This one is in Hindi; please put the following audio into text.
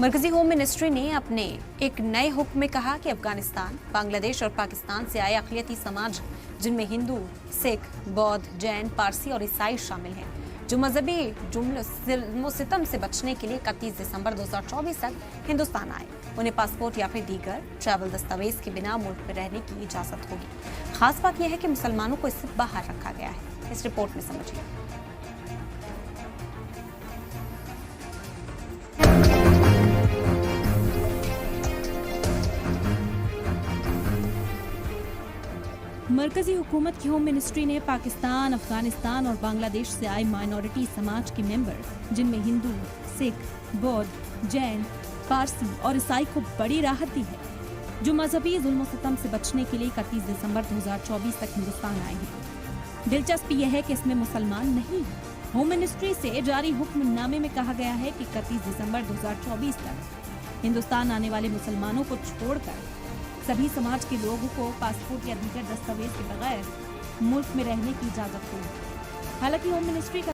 मरकजी होम मिनिस्ट्री ने अपने एक नए हुक्म में कहा कि अफगानिस्तान, बांग्लादेश और पाकिस्तान से आए अक़लियती समाज, जिनमें हिंदू, सिख, बौद्ध, जैन, पारसी और ईसाई शामिल हैं, जो मजहबी जुल्म-ओ-सितम से बचने के लिए 31 दिसंबर 2024 तक हिंदुस्तान आए, उन्हें पासपोर्ट या फिर दीगर ट्रैवल दस्तावेज के बिना मुल्क में रहने की इजाजत होगी। खास बात यह है कि मुसलमानों को इससे बाहर रखा गया है। इस रिपोर्ट में समझिए। मरकजी हुकूमत की होम मिनिस्ट्री ने पाकिस्तान, अफगानिस्तान और बांग्लादेश से आए माइनॉरिटी समाज के मेंबर, जिनमें हिंदू, सिख, बौद्ध, जैन, पारसी और ईसाई को बड़ी राहत दी है, जो मजहबी जुल्म-ओ-सितम से बचने के लिए 31 दिसंबर 2024 तक हिंदुस्तान आए हैं। दिलचस्पी यह है कि इसमें मुसलमान नहीं है। होम मिनिस्ट्री से जारी हुक्मनामे में कहा गया है कि 31 दिसंबर 2024 तक हिंदुस्तान आने वाले मुसलमानों को छोड़कर सभी समाज के लोगों को पासपोर्ट या दीगर दस्तावेज के बगैर मुल्क में रहने की इजाजत होगी। हालांकि होम मिनिस्ट्री का